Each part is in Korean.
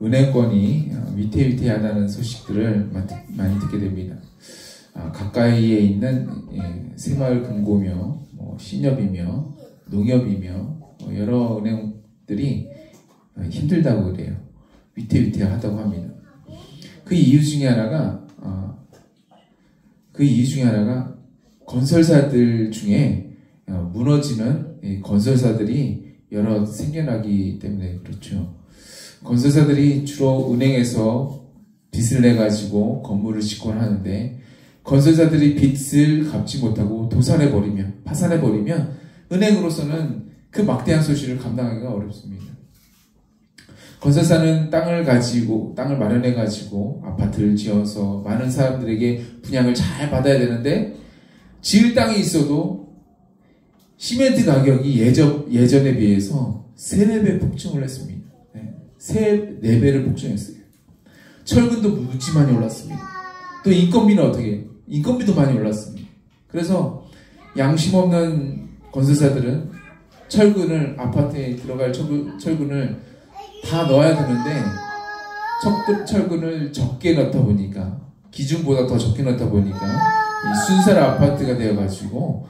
은행권이 위태위태하다는 소식들을 많이 듣게 됩니다. 가까이에 있는 새마을금고며 신협이며 농협이며 여러 은행들이 힘들다고 그래요. 위태위태하다고 합니다. 그 이유 중에 하나가 건설사들 중에 무너지는 건설사들이 여러 생겨나기 때문에 그렇죠. 건설사들이 주로 은행에서 빚을 내 가지고 건물을 짓곤 하는데, 건설사들이 빚을 갚지 못하고 파산해 버리면 은행으로서는 그 막대한 소실을 감당하기가 어렵습니다. 건설사는 땅을 마련해 가지고 아파트를 지어서 많은 사람들에게 분양을 잘 받아야 되는데, 지을 땅이 있어도 시멘트 가격이 예전에 비해서 3-4배 폭증을 했습니다. 3-4배를 폭증했어요. 철근도 무지 많이 올랐습니다. 또 인건비는 어떻게 해요? 인건비도 많이 올랐습니다. 그래서 양심 없는 건설사들은 아파트에 들어갈 철근을 다 넣어야 되는데, 철근을 적게 넣다 보니까, 기준보다 더 적게 넣다 보니까 이 순살 아파트가 되어가지고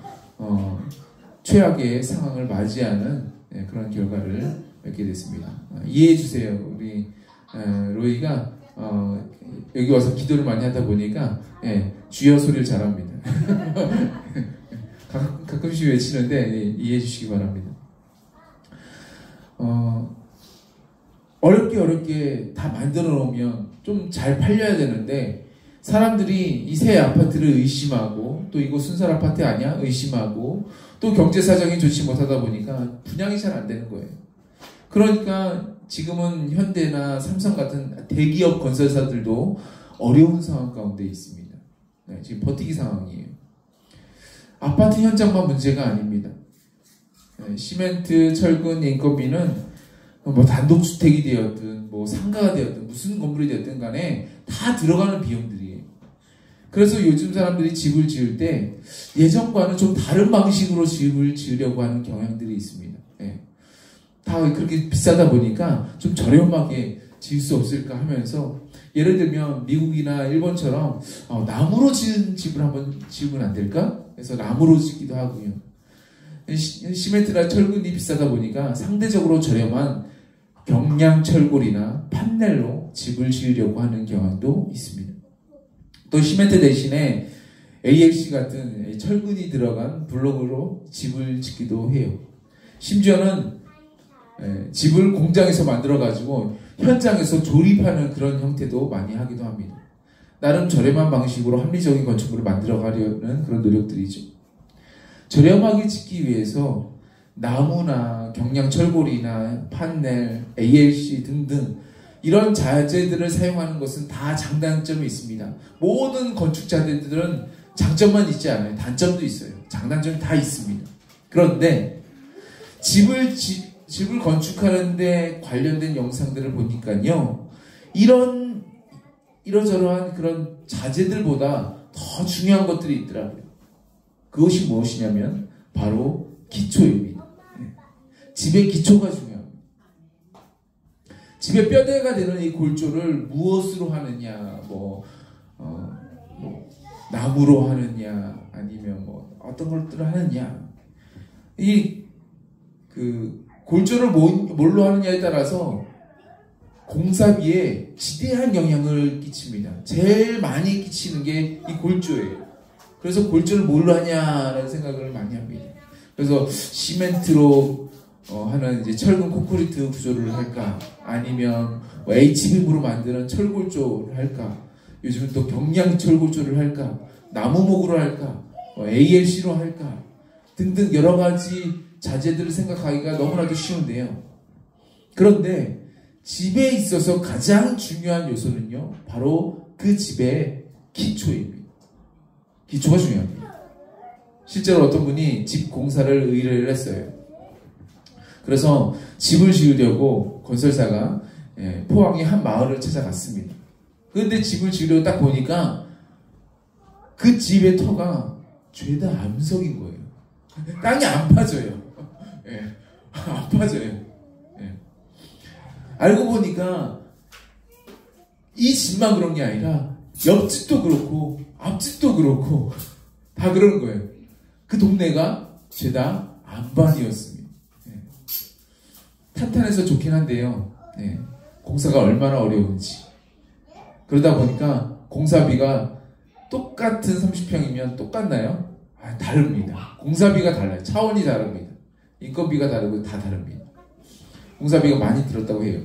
최악의 상황을 맞이하는 그런 결과를 맺게 됐습니다. 이해해 주세요. 우리 로이가 여기 와서 기도를 많이 하다 보니까 주여 소리를 잘합니다. 가끔씩 외치는데 이해해 주시기 바랍니다. 어렵게 다 만들어 놓으면 좀 잘 팔려야 되는데, 사람들이 이 새 아파트를 의심하고, 또 이거 순살 아파트 아니야? 의심하고, 또 경제 사정이 좋지 못하다 보니까 분양이 잘 안 되는 거예요. 그러니까 지금은 현대나 삼성 같은 대기업 건설사들도 어려운 상황 가운데 있습니다. 지금 버티기 상황이에요. 아파트 현장만 문제가 아닙니다. 시멘트, 철근, 인건비는 단독주택이 되었든 상가가 되었든 무슨 건물이 되었든 간에 다 들어가는 비용들이에요. 그래서 요즘 사람들이 집을 지을 때 예전과는 좀 다른 방식으로 집을 지으려고 하는 경향들이 있습니다. 다 그렇게 비싸다 보니까 좀 저렴하게 지을 수 없을까 하면서, 예를 들면 미국이나 일본처럼 나무로 지은 집을 한번 지으면 안 될까? 그래서 나무로 짓기도 하고요. 시멘트나 철근이 비싸다 보니까 상대적으로 저렴한 경량철골이나 판넬로 집을 지으려고 하는 경향도 있습니다. 또 시멘트 대신에 ALC 같은 철근이 들어간 블록으로 집을 짓기도 해요. 심지어는 집을 공장에서 만들어 가지고 현장에서 조립하는 그런 형태도 많이 하기도 합니다. 나름 저렴한 방식으로 합리적인 건축물을 만들어 가려는 그런 노력들이죠. 저렴하게 짓기 위해서 나무나 경량철골이나 판넬, ALC 등등 이런 자재들을 사용하는 것은 다 장단점이 있습니다. 모든 건축자재들은 장점만 있지 않아요. 단점도 있어요. 장단점이 다 있습니다. 그런데 집을 건축하는데 관련된 영상들을 보니까요, 이러저러한 그런 자재들보다 더 중요한 것들이 있더라고요. 그것이 무엇이냐면 바로 기초입니다. 집의 기초가 중요합니다. 집의 뼈대가 되는 이 골조를 무엇으로 하느냐, 나무로 하느냐, 아니면 어떤 것들을 하느냐, 골조를 뭘로 하느냐에 따라서 공사비에 지대한 영향을 끼칩니다. 제일 많이 끼치는 게 이 골조예요. 그래서 골조를 뭘로 하냐라는 생각을 많이 합니다. 그래서 시멘트로 하는 이제 철근 콘크리트 구조를 할까, 아니면 HBM으로 만드는 철골조를 할까, 요즘은 또 경량 철골조를 할까, 나무목으로 할까, ALC로 할까 등등 여러 가지 자재들을 생각하기가 너무나도 쉬운데요. 그런데 집에 있어서 가장 중요한 요소는요, 바로 그 집의 기초입니다. 기초가 중요합니다. 실제로 어떤 분이 집 공사를 의뢰를 했어요. 그래서 집을 지으려고 건설사가 포항의 한 마을을 찾아갔습니다. 그런데 집을 지으려고 딱 보니까 그 집의 터가 죄다 암석인 거예요. 땅이 안 파져요. 안 파져요. 알고 보니까 이 집만 그런 게 아니라 옆집도 그렇고 앞집도 그렇고 다 그러는 거예요. 그 동네가 죄다 안반이었습니다. 탄탄해서 좋긴 한데요. 공사가 얼마나 어려운지. 그러다 보니까 공사비가 똑같은 30평이면 똑같나요? 다릅니다. 공사비가 달라요. 차원이 다릅니다. 인건비가 다르고 다 다릅니다. 공사비가 많이 들었다고 해요.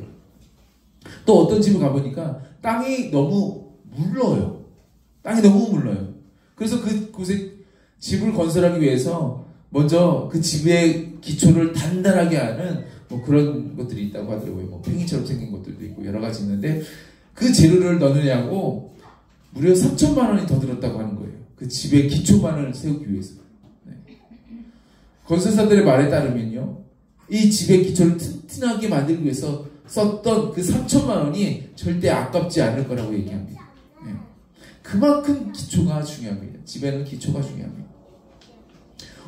또 어떤 집을 가보니까 땅이 너무 물러요. 땅이 너무 물러요. 그래서 그곳에 집을 건설하기 위해서 먼저 그 집의 기초를 단단하게 하는 뭐 그런 것들이 있다고 하더라고요. 뭐 팽이처럼 생긴 것들도 있고 여러 가지 있는데 그 재료를 넣느냐고 무려 3천만 원이 더 들었다고 하는 거예요. 그 집의 기초만을 세우기 위해서. 건설사들의 말에 따르면요, 이 집의 기초를 튼튼하게 만들기 위해서 썼던 그 3천만 원이 절대 아깝지 않을 거라고 얘기합니다. 그만큼 기초가 중요합니다. 집에는 기초가 중요합니다.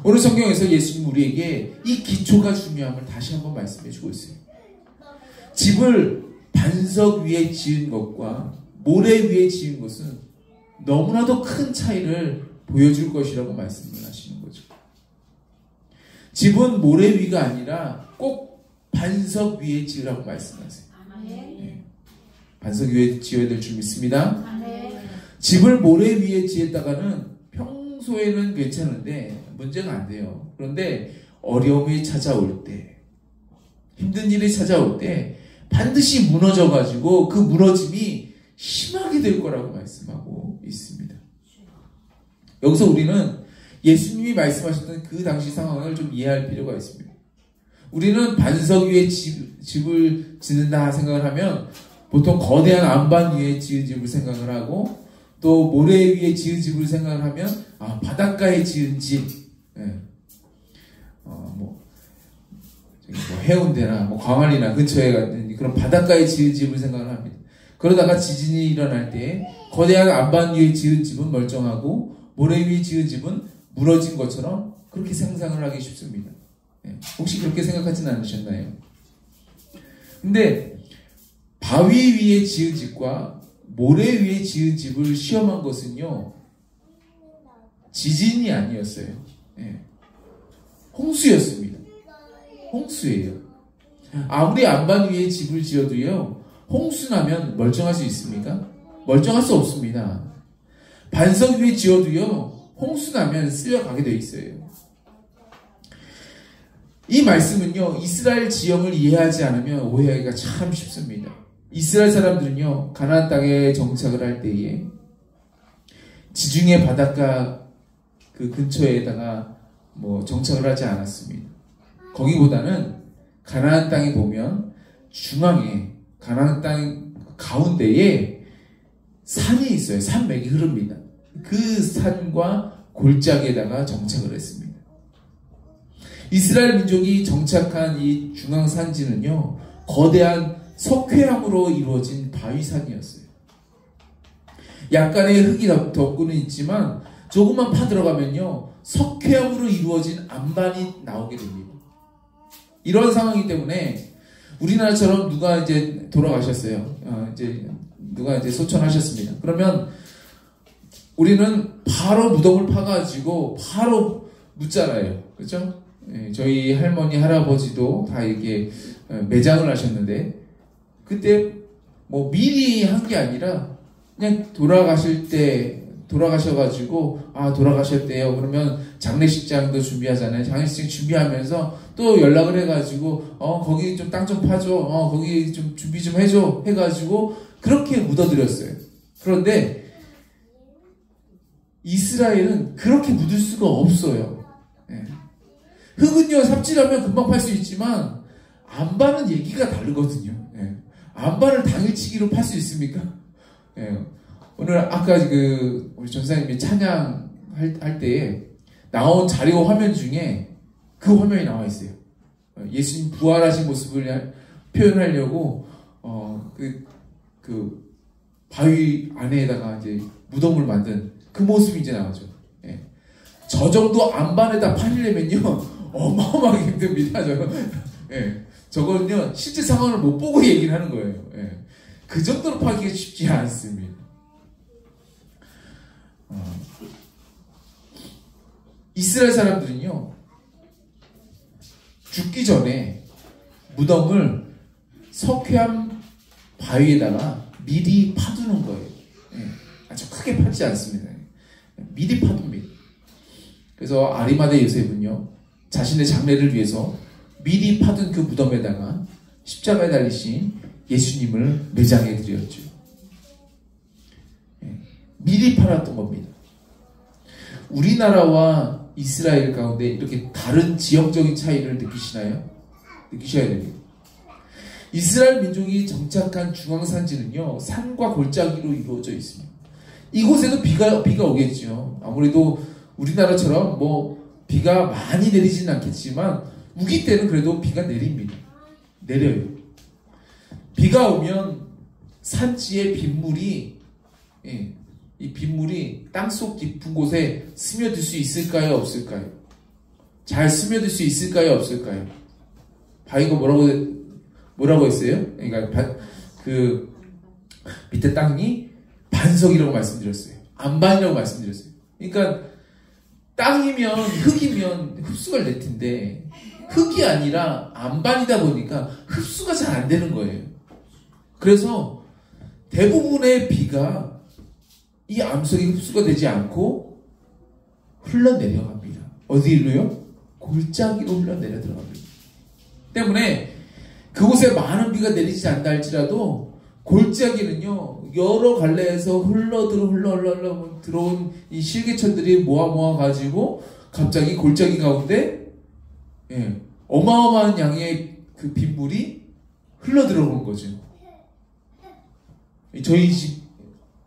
오늘 성경에서 예수님 우리에게 이 기초가 중요함을 다시 한번 말씀해 주고 있어요. 집을 반석 위에 지은 것과 모래 위에 지은 것은 너무나도 큰 차이를 보여줄 것이라고 말씀을 하시는 거죠. 집은 모래 위가 아니라 꼭 반석 위에 지으라고 말씀하세요. 반석 위에 지어야 될 줄 믿습니다. 집을 모래 위에 지었다가는 평소에는 괜찮은데 문제가 안 돼요. 그런데 어려움이 찾아올 때, 힘든 일이 찾아올 때 반드시 무너져가지고 그 무너짐이 심하게 될 거라고 말씀하고 있습니다. 여기서 우리는 예수님이 말씀하셨던 그 당시 상황을 좀 이해할 필요가 있습니다. 우리는 반석 위에 집을 짓는다 생각을 하면 보통 거대한 안반 위에 지은 집을 생각을 하고 또 모래 위에 지은 집을 생각을 하면 바닷가에 지은 집, 해운대나 광안리나 근처에 같은 그런 바닷가에 지은 집을 생각을 합니다. 그러다가 지진이 일어날 때 거대한 안반 위에 지은 집은 멀쩡하고 모래 위에 지은 집은 무너진 것처럼 그렇게 상상을 하기 쉽습니다. 혹시 그렇게 생각하진 않으셨나요? 근데 바위 위에 지은 집과 모래 위에 지은 집을 시험한 것은요, 지진이 아니었어요. 홍수였습니다. 홍수예요. 아무리 안반 위에 집을 지어도요, 홍수 나면 멀쩡할 수 있습니까? 멀쩡할 수 없습니다. 반석 위에 지어도요, 홍수 나면 쓸려가게 되어 있어요. 이 말씀은요, 이스라엘 지형을 이해하지 않으면 오해하기가 참 쉽습니다. 이스라엘 사람들은요, 가나안 땅에 정착을 할 때에 지중해 바닷가 그 근처에다가 정착을 하지 않았습니다. 거기보다는 가나안 땅에 보면 중앙에 가나안 땅 가운데에 산이 있어요. 산맥이 흐릅니다. 그 산과 골짜기에다가 정착을 했습니다. 이스라엘 민족이 정착한 이 중앙 산지는요, 거대한 석회암으로 이루어진 바위산이었어요. 약간의 흙이 덮고는 있지만 조금만 파들어가면요, 석회암으로 이루어진 안반이 나오게 됩니다. 이런 상황이기 때문에 우리나라처럼 누가 이제 돌아가셨어요. 누가 이제 소천하셨습니다. 그러면 우리는 바로 무덤을 파가지고 바로 묻잖아요. 그렇죠? 저희 할머니, 할아버지도 다 이렇게 매장을 하셨는데 그때 미리 한 게 아니라 그냥 돌아가셔가지고 돌아가셨대요. 그러면 장례식장도 준비하잖아요. 장례식장 준비하면서 또 연락을 해가지고 거기 좀 땅 좀 파줘. 거기 좀 준비 좀 해줘. 해가지고 그렇게 묻어드렸어요. 그런데 이스라엘은 그렇게 묻을 수가 없어요. 흙은요, 삽질하면 금방 팔 수 있지만 안반은 얘기가 다르거든요. 안반을 당일치기로 팔 수 있습니까? 오늘 아까 우리 전사님이 찬양 할 때에 나온 자료 화면 중에 그 화면이 나와 있어요. 예수님 부활하신 모습을 표현하려고 그 바위 안에다가 이제 무덤을 만든 그 모습이 이제 나오죠. 저 정도 안반에다 팔려면요, 어마어마하게 힘듭니다. 저거는요, 실제 상황을 못 보고 얘기를 하는 거예요. 그 정도로 파기가 쉽지 않습니다. 이스라엘 사람들은요, 죽기 전에 무덤을 석회암 바위에다가 미리 파두는 거예요. 아주 크게 파지 않습니다. 미리 파둡니다. 그래서 아리마대 요셉은요, 자신의 장래를 위해서 미리 파둔 그 무덤에다가 십자가에 달리신 예수님을 매장해 드렸죠. 미리 팔았던 겁니다. 우리나라와 이스라엘 가운데 이렇게 다른 지형적인 차이를 느끼시나요? 느끼셔야 됩니다. 이스라엘 민족이 정착한 중앙산지는요, 산과 골짜기로 이루어져 있습니다. 이곳에도 비가 오겠죠. 아무래도 우리나라처럼 비가 많이 내리지는 않겠지만 우기 때는 그래도 비가 내립니다. 내려요. 비가 오면 산지의 빗물이, 이 빗물이 땅속 깊은 곳에 스며들 수 있을까요? 없을까요? 잘 스며들 수 있을까요? 없을까요? 바위가 뭐라고 했어요? 그러니까 그 밑에 땅이 반석이라고 말씀드렸어요. 안반이라고 말씀드렸어요. 그러니까 땅이면, 흙이면 흡수가 될 텐데 흙이 아니라 안반이다 보니까 흡수가 잘 안 되는 거예요. 그래서 대부분의 비가 이 암석이 흡수가 되지 않고 흘러내려갑니다. 어디로요? 골짜기로 흘러내려 들어갑니다. 때문에 그곳에 많은 비가 내리지 않다 할지라도 골짜기는요, 여러 갈래에서 흘러 들어온 이 실개천들이 모아 가지고 갑자기 골짜기 가운데 어마어마한 양의 그 빗물이 흘러 들어오는 거죠. 저희 집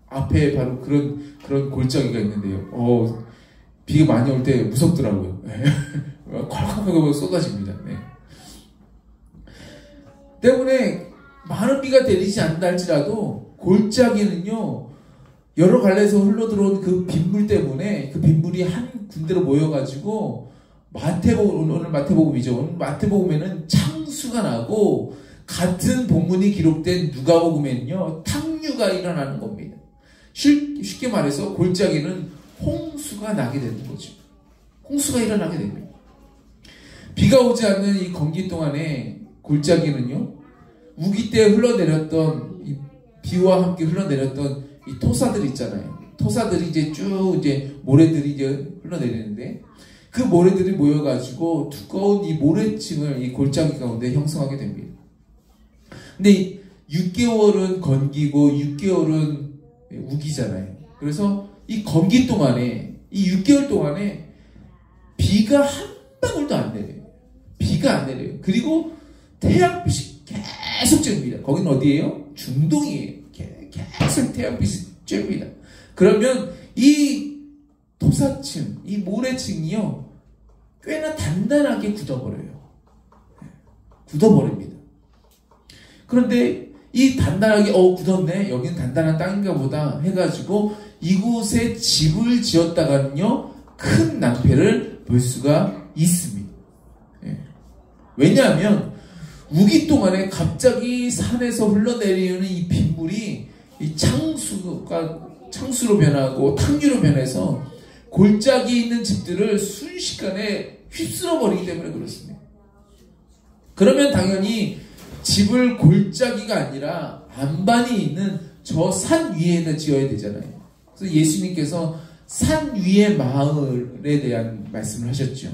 앞에 바로 그런 골짜기가 있는데요. 비가 많이 올 때 무섭더라고요. 콸콸콸 쏟아집니다. 때문에 많은 비가 내리지 않는다 할지라도 골짜기는요, 여러 갈래에서 흘러들어온 그 빗물 때문에 그 빗물이 한 군데로 모여가지고 오늘 마태복음이죠. 오늘 마태복음에는 창수가 나고 같은 본문이 기록된 누가복음에는요, 탕류가 일어나는 겁니다. 쉽게 말해서 골짜기는 홍수가 나게 되는 거죠. 홍수가 일어나게 됩니다. 비가 오지 않는 이 건기 동안에 골짜기는요, 우기 때 흘러내렸던 비와 함께 흘러내렸던 이 토사들 있잖아요. 토사들이 이제 모래들이 흘러내리는데 그 모래들이 모여가지고 두꺼운 이 모래층을 이 골짜기 가운데 형성하게 됩니다. 근데 6개월은 건기고 6개월은 우기잖아요. 그래서 이 건기 동안에, 이 6개월 동안에 비가 한 방울도 안 내려요. 비가 안 내려요. 그리고 태양빛이 계속 쬐입니다. 거긴 어디예요? 중동이에요. 계속 태양빛이 쬐입니다. 그러면 이 토사층, 이 모래층이요, 꽤나 단단하게 굳어버려요. 굳어버립니다. 그런데 이 단단하게 굳었네, 여기는 단단한 땅인가 보다 해가지고 이곳에 집을 지었다가는요, 큰 낭패를 볼 수가 있습니다. 왜냐하면 우기 동안에 갑자기 산에서 흘러내리는 이 빗물이 이 창수로 변하고 탕류로 변해서 골짜기 있는 집들을 순식간에 휩쓸어 버리기 때문에 그렇습니다. 그러면 당연히 집을 골짜기가 아니라 안반이 있는 저 산 위에다 지어야 되잖아요. 그래서 예수님께서 산 위의 마을에 대한 말씀을 하셨죠.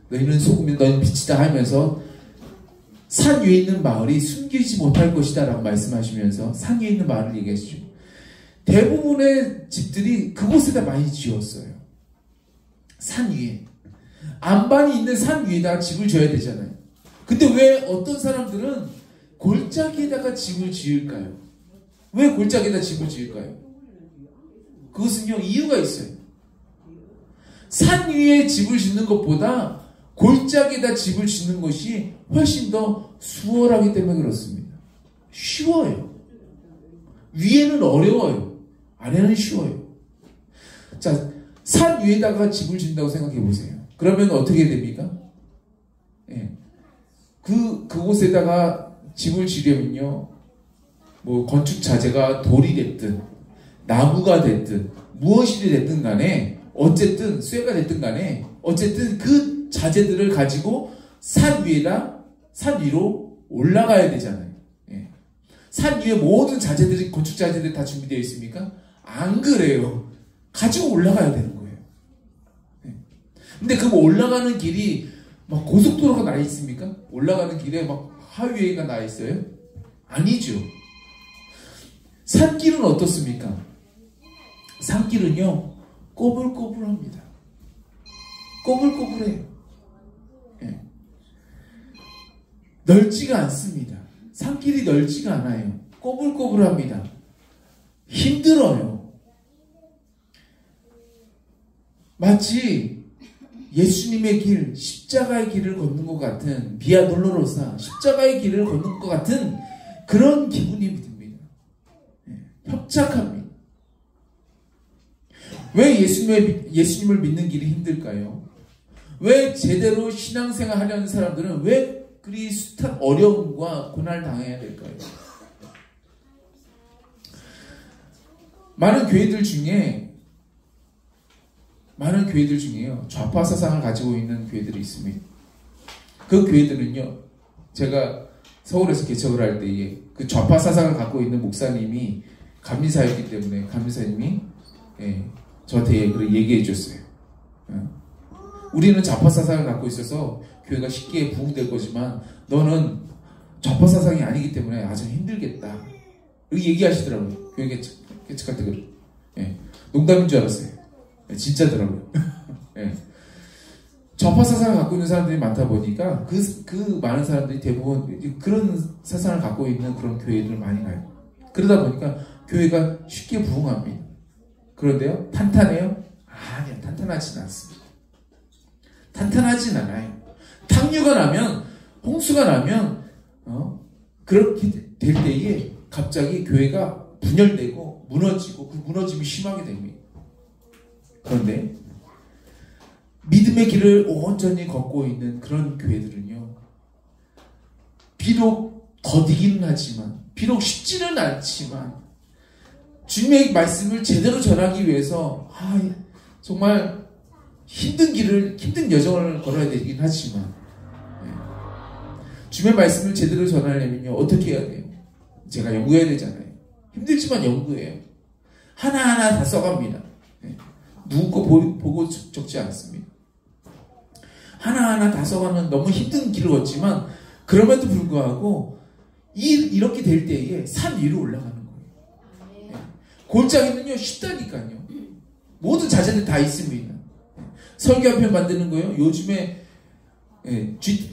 너희는 소금이다, 너희는 빛이다 하면서 산 위에 있는 마을이 숨기지 못할 것이다 라고 말씀하시면서 산 위에 있는 마을을 얘기하시죠. 대부분의 집들이 그곳에다 많이 지었어요. 산 위에. 안반이 있는 산 위에다 집을 지어야 되잖아요. 근데 왜 어떤 사람들은 골짜기에다가 집을 지을까요? 왜 골짜기에다 집을 지을까요? 그것은요, 이유가 있어요. 산 위에 집을 짓는 것보다 골짜기에다 집을 짓는 것이 훨씬 더 수월하기 때문에 그렇습니다. 쉬워요. 위에는 어려워요. 아래는 쉬워요. 자, 산 위에다가 집을 짓는다고 생각해 보세요. 그러면 어떻게 됩니까? 그곳에다가 집을 지려면요, 뭐 건축 자재가 돌이 됐든 나무가 됐든 무엇이 됐든 간에 어쨌든 쇠가 됐든 간에 어쨌든 그 자재들을 가지고 산 위로 올라가야 되잖아요. 예. 산 위에 모든 자재들이 건축 자재들이 다 준비되어 있습니까? 안 그래요. 가지고 올라가야 되는 거예요. 예. 근데 그 올라가는 길이 막 고속도로가 나 있습니까? 올라가는 길에 막 하이웨이가 나 있어요? 아니죠. 산길은 어떻습니까? 산길은요, 꼬불꼬불합니다. 꼬불꼬불해요. 예. 넓지가 않습니다. 산길이 넓지가 않아요. 꼬불꼬불합니다. 힘들어요. 마치 예수님의 길, 십자가의 길을 걷는 것 같은, 비아 돌로로사, 십자가의 길을 걷는 것 같은 그런 기분이 듭니다. 예. 협착합니다. 왜 예수님을 믿는 길이 힘들까요? 왜 제대로 신앙생활 하려는 사람들은 왜 그리 숱한 어려움과 고난을 당해야 될까요? 많은 교회들 중에요, 좌파 사상을 가지고 있는 교회들이 있습니다. 그 교회들은요, 제가 서울에서 개척을 할 때에 그 좌파 사상을 갖고 있는 목사님이 감리사였기 때문에 감리사님이 저한테 얘기해 줬어요. 우리는 좌파 사상을 갖고 있어서 교회가 쉽게 부흥될 거지만 너는 좌파 사상이 아니기 때문에 아주 힘들겠다. 이렇게 얘기하시더라고요. 교회 개척할 때 그래. 농담인 줄 알았어요. 진짜더라고요. 좌파 사상을 갖고 있는 사람들이 많다 보니까 그 많은 사람들이 대부분 그런 사상을 갖고 있는 그런 교회들을 많이 가요. 그러다 보니까 교회가 쉽게 부흥합니다. 그런데요, 탄탄해요? 아니요, 탄탄하진 않습니다. 탄탄하진 않아요. 탕류가 나면, 홍수가 나면, 그렇게 될 때에 갑자기 교회가 분열되고 무너지고 그 무너짐이 심하게 됩니다. 그런데 믿음의 길을 온전히 걷고 있는 그런 교회들은요, 비록 더디기는 하지만, 비록 쉽지는 않지만, 주님의 말씀을 제대로 전하기 위해서 정말 힘든 여정을 걸어야 되긴 하지만, 주님의 말씀을 제대로 전하려면요, 어떻게 해야 돼요? 제가 연구해야 되잖아요. 힘들지만 연구해요. 하나하나 다 써갑니다. 누구 거 보고 적지 않습니다. 하나하나 다 써가는 너무 힘든 길을 걷지만, 그럼에도 불구하고 이렇게 될 때에 산 위로 올라가는 거예요. 골짜기는요, 쉽다니까요. 모든 자재들 다 있습니다. 설교편 만드는 거요. 요즘에 챗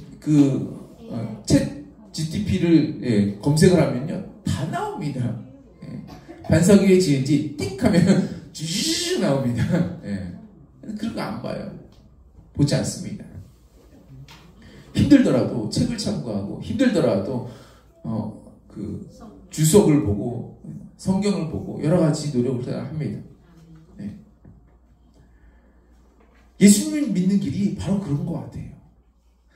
GTP를 검색을 하면요, 다 나옵니다. 반석 위에 지은지 띡 하면 쭈쭈쭈 나옵니다. 그런 거 안 봐요. 보지 않습니다. 힘들더라도 책을 참고하고, 힘들더라도 주석을 보고 성경을 보고 여러 가지 노력을 합니다. 예수님을 믿는 길이 바로 그런 것 같아요.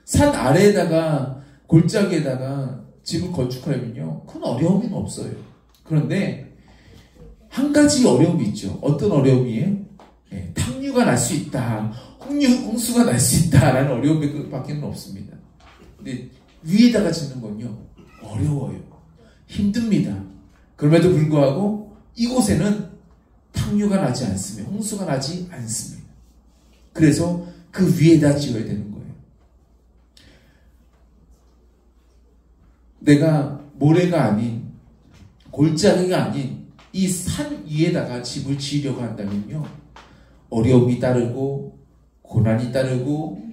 산 아래에다가 골짜기에다가 집을 건축하려면요, 큰 어려움은 없어요. 그런데 한 가지 어려움이 있죠. 어떤 어려움이에요? 탕류가 날 수 있다, 홍수가 날 수 있다라는 어려움밖에는 없습니다. 근데 위에다가 짓는 건요, 어려워요. 힘듭니다. 그럼에도 불구하고 이곳에는 탕류가 나지 않습니다. 홍수가 나지 않습니다. 그래서 그 위에다 지어야 되는 거예요. 내가 모래가 아닌, 골짜기가 아닌 이 산 위에다가 집을 지으려고 한다면요, 어려움이 따르고 고난이 따르고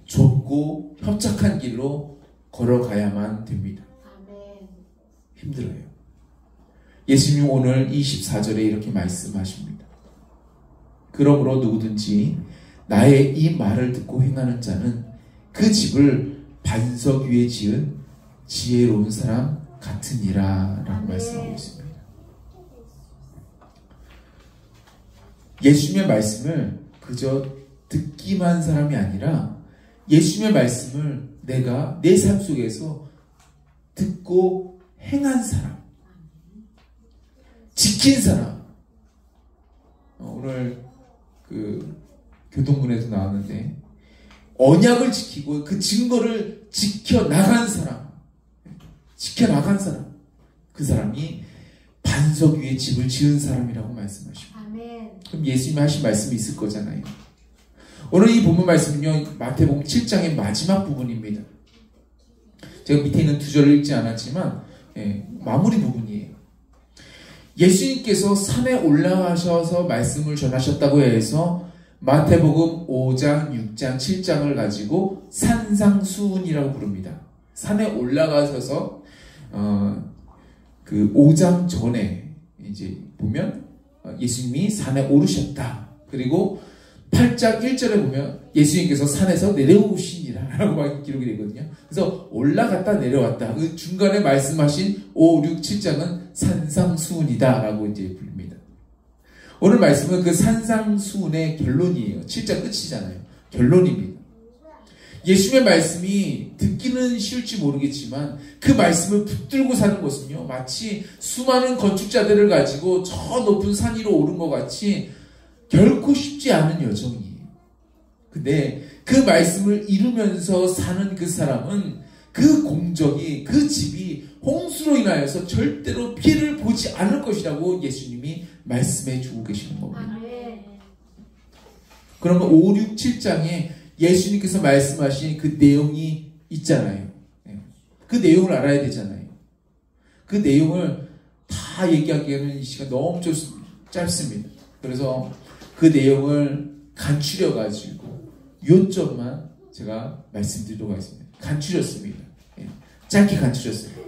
좁고 협착한 길로 걸어가야만 됩니다. 힘들어요. 예수님 오늘 24절에 이렇게 말씀하십니다. 그러므로 누구든지 나의 이 말을 듣고 행하는 자는 그 집을 반석 위에 지은 지혜로운 사람 같으니라 라고 말씀하고 있습니다. 예수님의 말씀을 그저 듣기만 한 사람이 아니라 예수님의 말씀을 내가 내 삶 속에서 듣고 행한 사람, 지킨 사람. 오늘 그 교동문에도 나왔는데 언약을 지키고 그 증거를 지켜나간 사람, 지켜나간 사람, 그 사람이 반석 위에 집을 지은 사람이라고 말씀하십니다. 아멘. 그럼 예수님이 하신 말씀이 있을 거잖아요. 오늘 이 본문 말씀은요, 마태복음 7장의 마지막 부분입니다. 제가 밑에 있는 두 절을 읽지 않았지만 마무리 부분이에요. 예수님께서 산에 올라가셔서 말씀을 전하셨다고 해서 마태복음 5장, 6장, 7장을 가지고 산상수훈이라고 부릅니다. 산에 올라가셔서 그 5장 전에 이제 보면 예수님이 산에 오르셨다. 그리고 8장 1절에 보면 예수님께서 산에서 내려오시니라 라고 기록이 되거든요. 그래서 올라갔다 내려왔다. 그 중간에 말씀하신 5, 6, 7장은 산상수훈이다 라고 이제 부릅니다. 오늘 말씀은 그 산상수훈의 결론이에요. 7장 끝이잖아요. 결론입니다. 예수님의 말씀이 듣기는 쉬울지 모르겠지만 그 말씀을 붙들고 사는 것은요, 마치 수많은 건축자들을 가지고 저 높은 산 위로 오른 것 같이 결코 쉽지 않은 여정이에요. 근데 그 말씀을 이루면서 사는 그 사람은 그 공적이, 그 집이 홍수로 인하여서 절대로 피해를 보지 않을 것이라고 예수님이 말씀해 주고 계시는 겁니다. 그러면 5, 6, 7장에 예수님께서 말씀하신 그 내용이 있잖아요. 그 내용을 알아야 되잖아요. 그 내용을 다 얘기하기에는 이 시간 너무 짧습니다. 그래서 그 내용을 간추려가지고 요점만 제가 말씀드리도록 하겠습니다. 간추렸습니다. 짧게 간추렸습니다.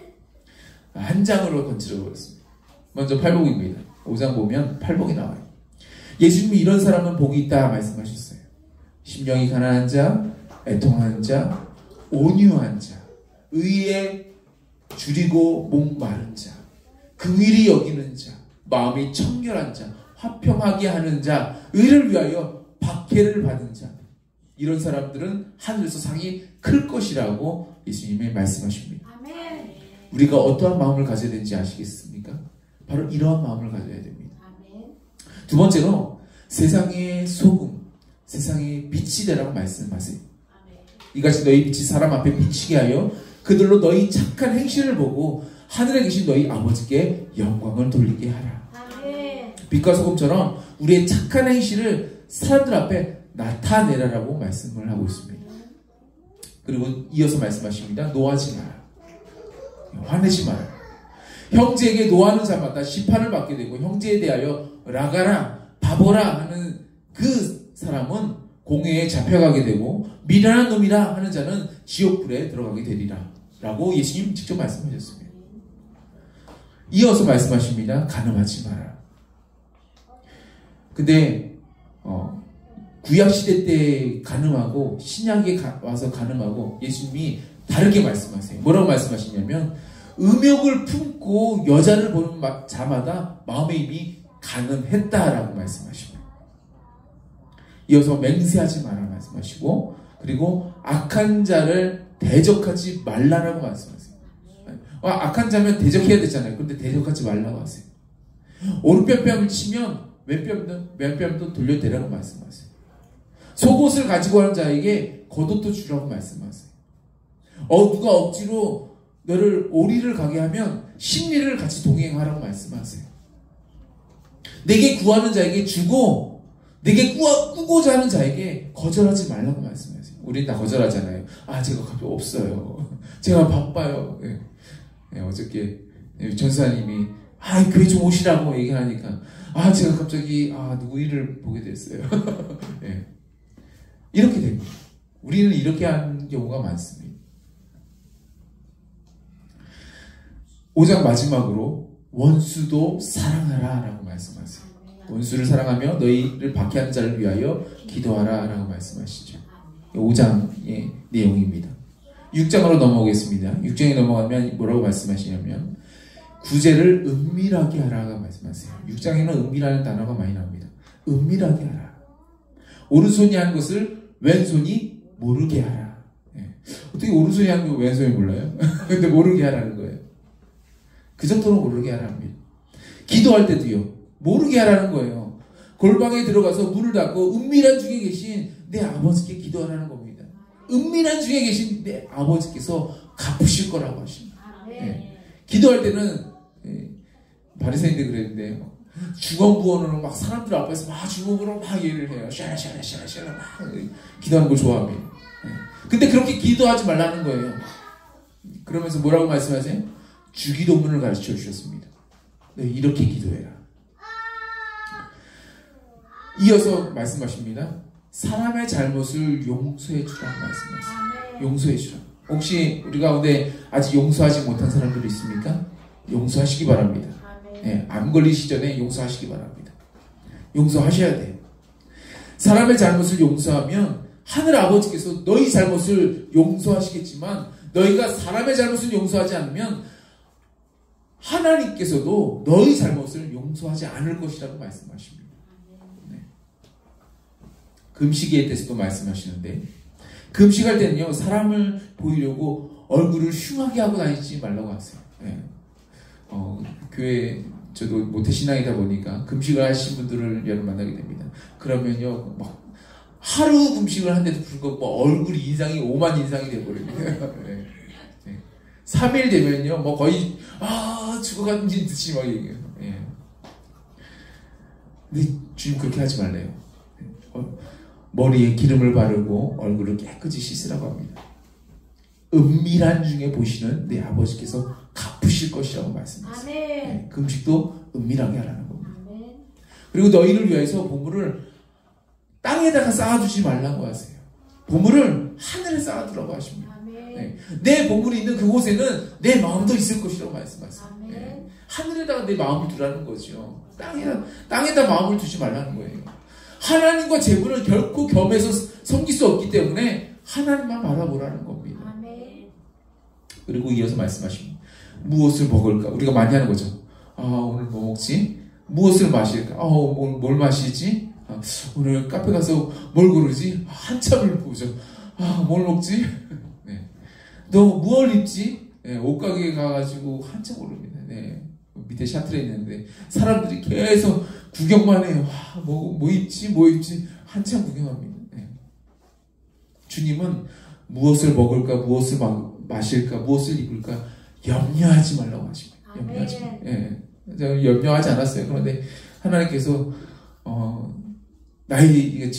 한 장으로 간추려버렸습니다. 먼저 팔복입니다. 5장 보면 팔복이 나와요. 예수님이 이런 사람은 복이 있다 말씀하셨어요. 심령이 가난한 자, 애통하는 자, 온유한 자, 의에 줄이고 목마른 자, 긍휼히 여기는 자, 마음이 청결한 자, 화평하게 하는 자, 의를 위하여 박해를 받은 자, 이런 사람들은 하늘에서 상이 클 것이라고 예수님이 말씀하십니다. 아멘. 우리가 어떠한 마음을 가져야 되는지 아시겠습니까? 바로 이러한 마음을 가져야 됩니다. 아멘. 두 번째로 세상의 소금, 세상의 빛이 되라고 말씀하세요. 아멘. 이같이 너희 빛이 사람 앞에 비치게 하여 그들로 너희 착한 행실을 보고 하늘에 계신 너희 아버지께 영광을 돌리게 하라. 아멘. 빛과 소금처럼 우리의 착한 행실을 사람들 앞에 나타내라라고 말씀을 하고 있습니다. 그리고 이어서 말씀하십니다. 노하지 마라. 화내지 마라. 형제에게 노하는 자마다 심판을 받게 되고 형제에 대하여 라가라, 바보라 하는 그 사람은 공회에 잡혀가게 되고 미련한 놈이라 하는 자는 지옥불에 들어가게 되리라 라고 예수님 직접 말씀하셨습니다. 이어서 말씀하십니다. 간음하지 마라. 근데 구약시대 때 간음하고 신약에 와서 간음하고 예수님이 다르게 말씀하세요. 뭐라고 말씀하시냐면 음욕을 품고 여자를 보는 자마다 마음의 입이 간음했다라고 말씀하십니다. 이어서 맹세하지 마라 말씀하시고 그리고 악한 자를 대적하지 말라라고 말씀하세요. 악한 자면 대적해야 되잖아요. 그런데 대적하지 말라고 하세요. 오른뺨뺨을 치면 왼뺨도 돌려대라고 말씀하세요. 속옷을 가지고 하는 자에게 겉옷도 주라고 말씀하세요. 누가 억지로 너를 오리를 가게 하면 십리를 같이 동행하라고 말씀하세요. 내게 구하는 자에게 주고 내게 꾸고자 하는 자에게 거절하지 말라고 말씀하세요. 우린 다 거절하잖아요. 제가 갑자기 없어요. 제가 바빠요. 어저께 전사님이 교회 좀 오시라고 얘기하니까 제가 갑자기 누구 일을 보게 됐어요. 이렇게 됩니다. 우리는 이렇게 하는 경우가 많습니다. 5장 마지막으로 원수도 사랑하라 라고 말씀하세요. 원수를 사랑하며 너희를 박해하는 자를 위하여 기도하라 라고 말씀하시죠. 5장의 내용입니다. 6장으로 넘어오겠습니다. 6장에 넘어가면 뭐라고 말씀하시냐면 구제를 은밀하게 하라고 말씀하세요. 6장에는 은밀하는 단어가 많이 나옵니다. 은밀하게 하라. 오른손이 한 것을 왼손이 모르게 하라. 어떻게 오른손이 한 거 왼손이 몰라요? 근데 모르게 하라는 거예요. 그 정도로 모르게 하라 합니다. 기도할 때도요. 모르게 하라는 거예요. 골방에 들어가서 문을 닫고 은밀한 중에 계신 내 아버지께 기도하라는 겁니다. 은밀한 중에 계신 내 아버지께서 갚으실 거라고 하십니다. 예. 기도할 때는 바리새인들 그랬는데 주검부원으로 막 사람들 앞에서 막 주먹으로 막 얘기를 해요. 샤라샤라샤라샤라 막 기도하는 걸 좋아합니다. 예. 근데 그렇게 기도하지 말라는 거예요. 그러면서 뭐라고 말씀하세요? 주기도문을 가르쳐 주셨습니다. 네, 이렇게 기도해라. 이어서 말씀하십니다. 사람의 잘못을 용서해 주라고 말씀하세요. 용서해 주라. 혹시 우리 가운데 아직 용서하지 못한 사람들이 있습니까? 용서하시기 바랍니다. 네, 암 걸리시 전에 용서하시기 바랍니다. 용서하셔야 돼요. 사람의 잘못을 용서하면 하늘 아버지께서 너희 잘못을 용서하시겠지만 너희가 사람의 잘못을 용서하지 않으면 하나님께서도 너희 잘못을 용서하지 않을 것이라고 말씀하십니다. 네. 금식에 대해서도 말씀하시는데 금식할 때는요 사람을 보이려고 얼굴을 흉하게 하고 다니지 말라고 하세요. 네. 교회 저도 모태신앙이다 보니까 금식을 하신 분들을 여러 만나게 됩니다. 그러면요 막 하루 금식을 한데도 불구하고 뭐 얼굴 인상이 오만 인상이 돼버립니다. 네. 네. 3일 되면요 뭐 거의 죽어가는 듯이 막 얘기해요. 예. 근데 주님 그렇게 하지 말래요. 머리에 기름을 바르고 얼굴을 깨끗이 씻으라고 합니다. 은밀한 중에 보시는 내 아버지께서 갚으실 것이라고 말씀하세요. 네, 금식도 은밀하게 하라는 겁니다. 아멘. 그리고 너희를 위해서 보물을 땅에다가 쌓아두지 말라고 하세요. 보물을 하늘에 쌓아두라고 하십니다. 네, 내 보물이 있는 그곳에는 내 마음도 있을 것이라고 말씀하세요. 네, 하늘에다가 내 마음을 두라는 거죠. 땅에다 마음을 두지 말라는 거예요. 하나님과 재물을 결코 겸해서 섬길 수 없기 때문에 하나님만 바라보라는 겁니다. 그리고 이어서 말씀하십니다. 무엇을 먹을까? 우리가 많이 하는 거죠. 오늘 뭐 먹지? 무엇을 마실까? 뭘 마시지? 오늘 카페 가서 뭘 고르지? 한참을 보죠. 뭘 먹지? 네. 너 무얼 입지? 네, 옷가게에 가가지고 한참 고릅니다. 네. 밑에 샤틀에 있는데 사람들이 계속 구경만 해요. 뭐 입지? 한참 구경합니다. 네. 주님은 무엇을 먹을까? 무엇을 마실까? 무엇을 입을까? 염려하지 말라고 하십니다. 염려하지 마. 예. 제가 염려하지 않았어요. 그런데 하나님께서 나이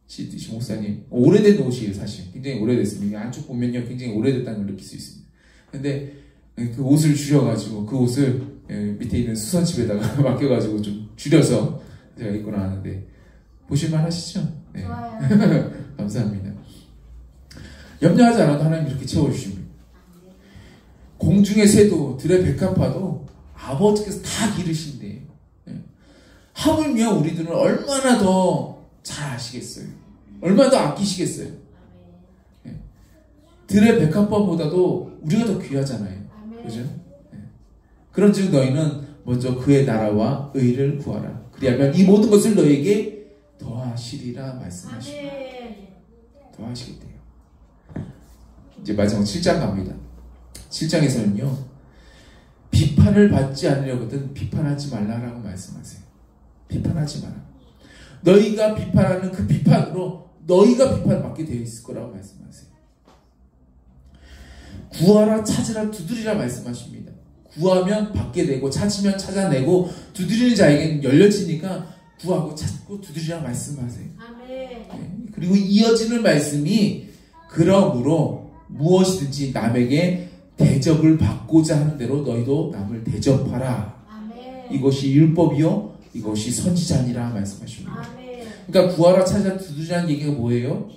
지으시 목사님 오래된 옷이에요. 사실 굉장히 오래됐습니다. 안쪽 보면요 굉장히 오래됐다는 걸 느낄 수 있습니다. 근데 그 옷을 줄여가지고 그 옷을 밑에 있는 수선집에다가 맡겨가지고 좀 줄여서 제가 입고 나왔는데 보실만 하시죠? 네. 좋아요. 감사합니다. 염려하지 않아도 하나님 이렇게 채워주십니다. 공중의 새도 들의 백합화도 아버지께서 다 기르신대요. 하물며 우리들은 얼마나 더 잘 아시겠어요. 얼마나 더 아끼시겠어요. 들의 백합화보다도 우리가 더 귀하잖아요. 그죠? 그런즉 너희는 먼저 그의 나라와 의를 구하라. 그리하면 이 모든 것을 너에게 더하시리라 말씀하십니다. 더하시겠대요. 이제 마지막 7장 갑니다. 7장에서는요 비판을 받지 않으려거든 비판하지 말라라고 말씀하세요. 비판하지 마라. 너희가 비판하는 그 비판으로 너희가 비판받게 되어 있을 거라고 말씀하세요. 구하라 찾으라 두드리라 말씀하십니다. 구하면 받게 되고 찾으면 찾아내고 두드리는 자에게는 열려지니까 구하고 찾고 두드리라 말씀하세요. 아멘. 네. 그리고 이어지는 말씀이 그러므로 무엇이든지 남에게 대접을 받고자 하는 대로 너희도 남을 대접하라. 아멘. 이것이 율법이요 이것이 선지자니라 말씀하십니다. 아멘. 그러니까 구하라 찾아 두드리라는 얘기가 뭐예요?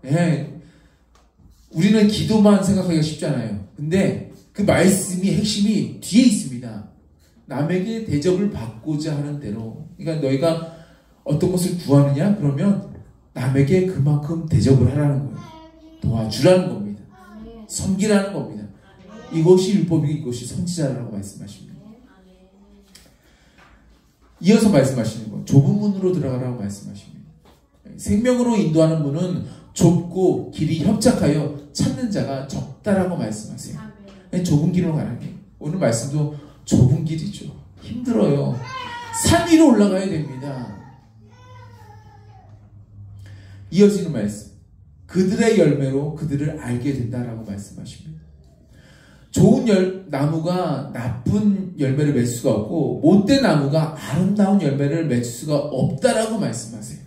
네. 우리는 기도만 생각하기가 쉽잖아요. 근데 그 말씀이 핵심이 뒤에 있습니다. 남에게 대접을 받고자 하는 대로. 그러니까 너희가 어떤 것을 구하느냐? 그러면 남에게 그만큼 대접을 하라는 거예요. 도와주라는 겁니다. 섬기라는 겁니다. 이것이 율법이고 이것이 선지자라고 말씀하십니다. 이어서 말씀하시는 거 좁은 문으로 들어가라고 말씀하십니다. 생명으로 인도하는 문은 좁고 길이 협착하여 찾는 자가 적다라고 말씀하세요. 좁은 길로 가는 게 오늘 말씀도 좁은 길이죠. 힘들어요. 산 위로 올라가야 됩니다. 이어지는 말씀. 그들의 열매로 그들을 알게 된다라고 말씀하십니다. 좋은 나무가 나쁜 열매를 맺을 수가 없고 못된 나무가 아름다운 열매를 맺을 수가 없다라고 말씀하세요.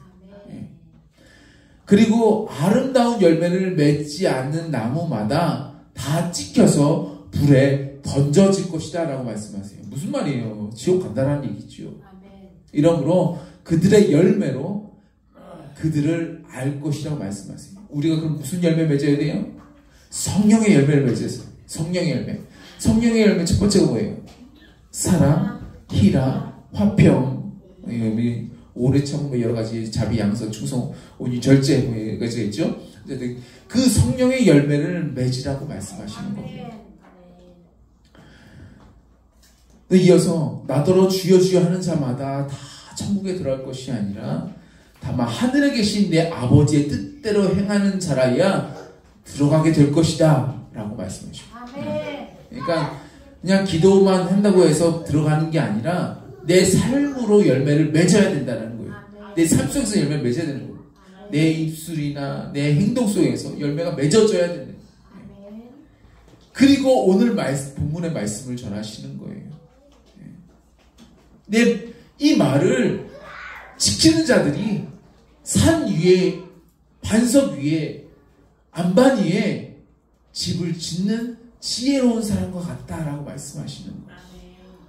그리고 아름다운 열매를 맺지 않는 나무마다 다 찍혀서 불에 던져질 것이다 라고 말씀하세요. 무슨 말이에요? 지옥 간다라는 얘기죠. 이러므로 그들의 열매로 그들을 알 것이라고 말씀하세요. 우리가 그럼 무슨 열매 맺어야 돼요? 성령의 열매를 맺어야 돼요. 성령의 열매. 성령의 열매 첫 번째가 뭐예요? 사랑, 희락, 화평, 오래참 여러 가지 자비, 양선, 충성, 온유, 절제 뭐 여러 가지가 있죠. 그 성령의 열매를 맺으라고 말씀하시는 겁니다. 이어서 나더러 주여 주여 하는 자마다 다 천국에 들어갈 것이 아니라 다만 하늘에 계신 내 아버지의 뜻대로 행하는 자라야 들어가게 될 것이다 라고 말씀하십니다. 그러니까 그냥 기도만 한다고 해서 들어가는 게 아니라 내 삶으로 열매를 맺어야 된다는 거예요. 내 삶 속에서 열매를 맺어야 되는 거예요. 내 입술이나 내 행동 속에서 열매가 맺어져야 되는 거예요. 그리고 오늘 본문의 말씀을 전하시는 거예요. 이 말을 지키는 자들이 산 위에, 반석 위에, 안반 위에 집을 짓는 지혜로운 사람과 같다라고 말씀하시는 거예요.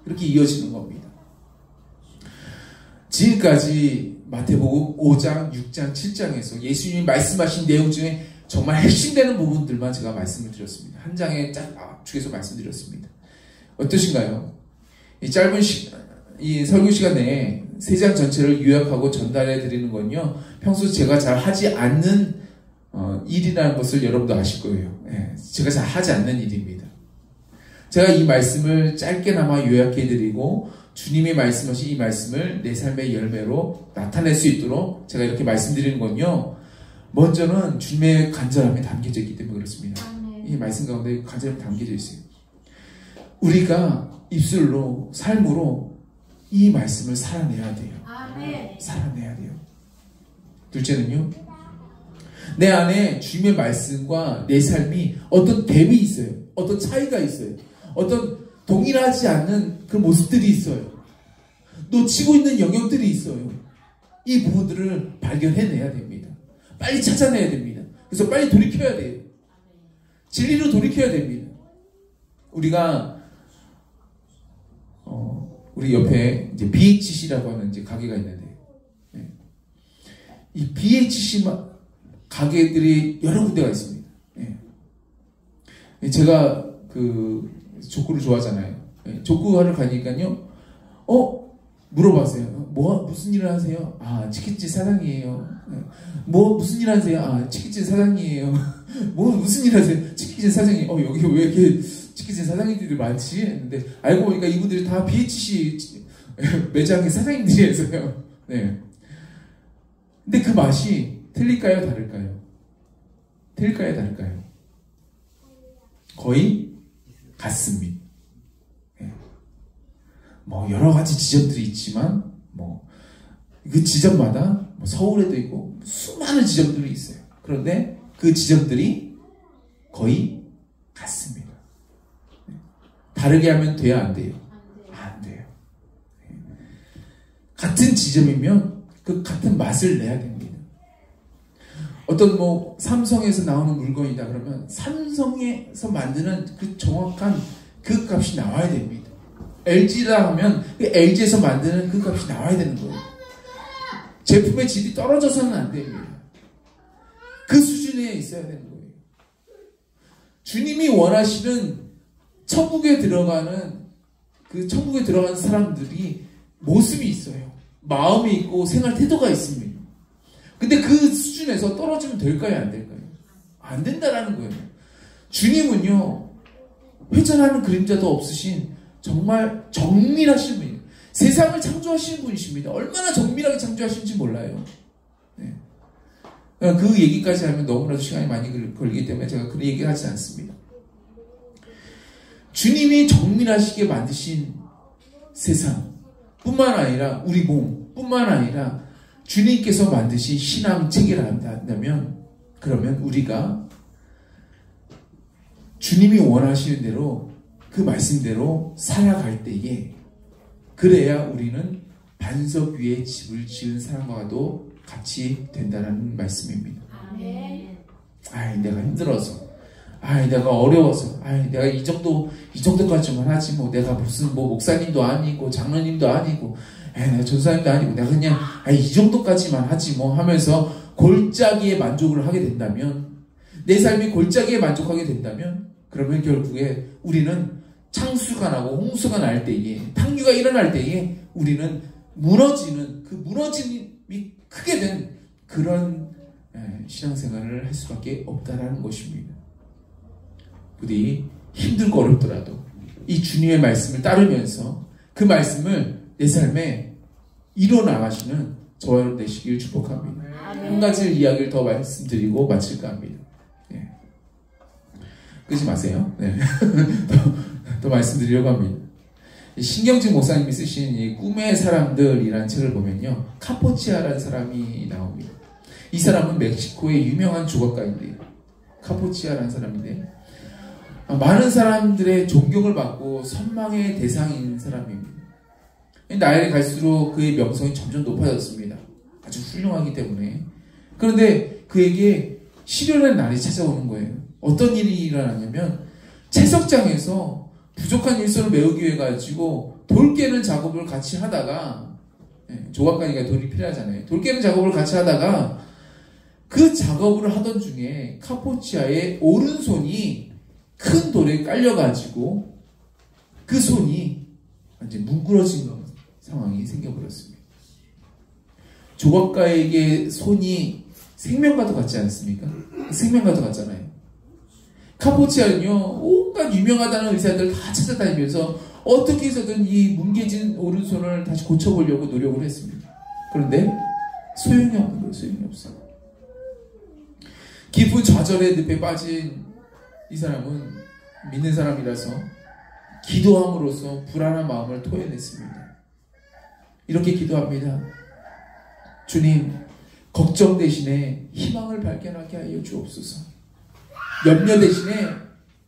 이렇게 이어지는 겁니다. 지금까지 마태복음 5장, 6장, 7장에서 예수님이 말씀하신 내용 중에 정말 핵심되는 부분들만 제가 말씀을 드렸습니다. 한 장에 쫙 압축해서 말씀드렸습니다. 어떠신가요? 이 짧은 이 설교 시간 내에 3장 전체를 요약하고 전달해 드리는 건요, 평소 제가 잘 하지 않는 일이라는 것을 여러분도 아실 거예요. 제가 잘 하지 않는 일입니다. 제가 이 말씀을 짧게나마 요약해 드리고 주님이 말씀하신 이 말씀을 내 삶의 열매로 나타낼 수 있도록 제가 이렇게 말씀드리는 건요, 먼저는 주님의 간절함이 담겨져 있기 때문에 그렇습니다. 이 말씀 가운데 간절함이 담겨져 있어요. 우리가 입술로, 삶으로 이 말씀을 살아내야 돼요. 살아내야 돼요. 둘째는요, 내 안에 주님의 말씀과 내 삶이 어떤 갭이 있어요. 어떤 차이가 있어요. 어떤 동일하지 않는 그런 모습들이 있어요. 놓치고 있는 영역들이 있어요. 이 부분들을 발견해내야 됩니다. 빨리 찾아내야 됩니다. 그래서 빨리 돌이켜야 돼요. 진리로 돌이켜야 됩니다. 우리가 우리 옆에 이제 BHC라고 하는 이제 가게가 있는데, 이 BHC 가게들이 여러 군데가 있습니다. 제가 그 족구를 좋아하잖아요. 족구하러 가니까요, 물어봤어요. 무슨 일을 하세요? 아, 치킨집 사장이에요. 무슨 일 하세요? 아, 치킨집 사장이에요. 무슨 일 하세요? 치킨집 사장이에요. 여기 왜 이렇게 치킨집 사장님들이 많지? 했는데, 알고 보니까 이분들이 다 BHC 매장의 사장님들이어서요. 네. 근데 그 맛이 틀릴까요? 다를까요? 틀릴까요? 다를까요? 거의 같습니다. 여러 가지 지점들이 있지만, 그 지점마다 서울에도 있고 수많은 지점들이 있어요. 그런데 그 지점들이 거의 같습니다. 다르게 하면 돼야 안 돼요? 안 돼요. 같은 지점이면 그 같은 맛을 내야 됩니다. 어떤 삼성에서 나오는 물건이다 그러면 삼성에서 만드는 그 정확한 그 값이 나와야 됩니다. LG다 하면 그 LG에서 만드는 그 값이 나와야 되는 거예요. 제품의 질이 떨어져서는 안 됩니다. 그 수준에 있어야 되는 거예요. 주님이 원하시는 천국에 들어가는 사람들이 모습이 있어요. 마음이 있고 생활 태도가 있습니다. 근데 그 수준에서 떨어지면 될까요? 안 될까요? 안 된다라는 거예요. 주님은요, 회전하는 그림자도 없으신 정말 정밀하신 분이에요. 세상을 창조하시는 분이십니다. 얼마나 정밀하게 창조하시는지 몰라요. 네. 그 얘기까지 하면 너무나도 시간이 많이 걸리기 때문에 제가 그런 얘기를 하지 않습니다. 주님이 정밀하시게 만드신 세상 뿐만 아니라 우리 몸 뿐만 아니라 주님께서 만드신 신앙 체계를 한다면, 그러면 우리가 주님이 원하시는 대로 그 말씀대로 살아갈 때에, 그래야 우리는 반석 위에 집을 지은 사람과도 같이 된다는 말씀입니다. 아이, 내가 힘들어서, 아이, 내가 어려워서, 아이, 내가 이 정도까지만 하지, 뭐, 내가 무슨, 뭐, 목사님도 아니고, 장로님도 아니고, 에이, 내가 전사님도 아니고, 내가 그냥, 아이, 이 정도까지만 하지, 뭐, 하면서 골짜기에 만족을 하게 된다면, 내 삶이 골짜기에 만족하게 된다면, 그러면 결국에 우리는 창수가 나고 홍수가 날 때에, 탕류가 일어날 때에, 우리는 무너지는, 그 무너짐이 크게 된 그런 신앙생활을 할 수밖에 없다라는 것입니다. 부디 힘들고 어렵더라도 이 주님의 말씀을 따르면서 그 말씀을 내 삶에 이뤄나가시는 저와 여러분 되시길 축복합니다. 한 가지 이야기를 더 말씀드리고 마칠까 합니다. 네. 끄지 마세요. 네. 더 말씀드리려고 합니다. 신경진 목사님이 쓰신 이 꿈의 사람들이라는 책을 보면요, 카포치아라는 사람이 나옵니다. 이 사람은 멕시코의 유명한 조각가인데요. 카포치아라는 사람인데, 많은 사람들의 존경을 받고 선망의 대상인 사람입니다. 나이가 갈수록 그의 명성이 점점 높아졌습니다. 아주 훌륭하기 때문에. 그런데 그에게 시련의 날이 찾아오는 거예요. 어떤 일이 일어나냐면, 채석장에서 부족한 일손을 메우기 위해 가지고 돌 깨는 작업을 같이 하다가, 조각가니까 돌이 필요하잖아요. 돌 깨는 작업을 같이 하다가 그 작업을 하던 중에 카포치아의 오른손이 큰 돌에 깔려가지고 그 손이 완전 뭉그러진 상황이 생겨버렸습니다. 조각가에게 손이 생명과도 같지 않습니까? 생명과도 같잖아요. 카포치아는요, 온갖 유명하다는 의사들 다 찾아다니면서 어떻게 해서든 이 뭉개진 오른손을 다시 고쳐보려고 노력을 했습니다. 그런데 소용이 없는 거예요. 소용이 없어요. 깊은 좌절의 늪에 빠진 이 사람은 믿는 사람이라서 기도함으로써 불안한 마음을 토해냈습니다. 이렇게 기도합니다. 주님, 걱정 대신에 희망을 발견하게 하여 주옵소서. 염려 대신에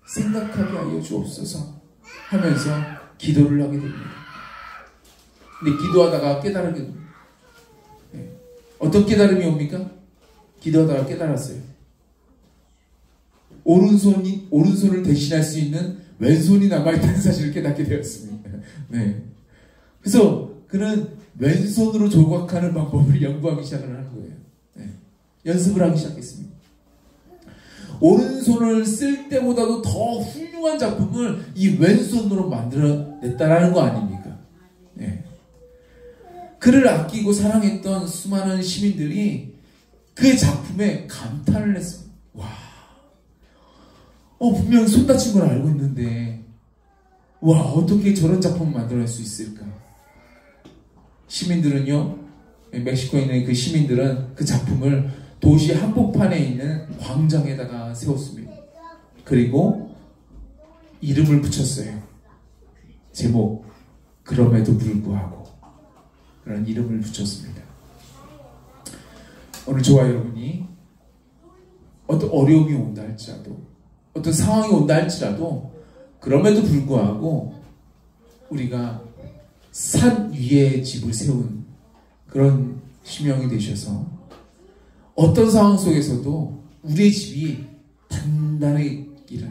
생각하게 하여 주옵소서 하면서 기도를 하게 됩니다. 근데 기도하다가 깨달게 됩니다. 어떤 깨달음이 옵니까? 기도하다가 깨달았어요. 오른손을 대신할 수 있는 왼손이 남아있다는 사실을 깨닫게 되었습니다. 네. 그래서 그는 왼손으로 조각하는 방법을 연구하기 시작을 하는 거예요. 네. 연습을 하기 시작했습니다. 오른손을 쓸 때보다도 더 훌륭한 작품을 이 왼손으로 만들어냈다라는 거 아닙니까? 네. 그를 아끼고 사랑했던 수많은 시민들이 그 작품에 감탄을 했습니다. 와, 분명 손 다친 걸 알고 있는데, 와, 어떻게 저런 작품을 만들어낼 수 있을까? 시민들은요, 멕시코에 있는 그 시민들은 그 작품을 도시 한복판에 있는 광장에다가 세웠습니다. 그리고 이름을 붙였어요. 제목, 그럼에도 불구하고. 그런 이름을 붙였습니다. 오늘 저와 여러분이 어떤 어려움이 온다 할지라도, 어떤 상황이 온다 할지라도, 그럼에도 불구하고 우리가 산 위에 집을 세운 그런 심령이 되셔서 어떤 상황 속에서도 우리의 집이 단단하게 있기를,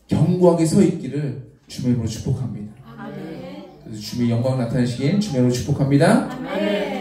견고하게 서 있기를 주님으로 축복합니다. 그래서 주님의 영광 나타내시길 주님으로 축복합니다. 아멘.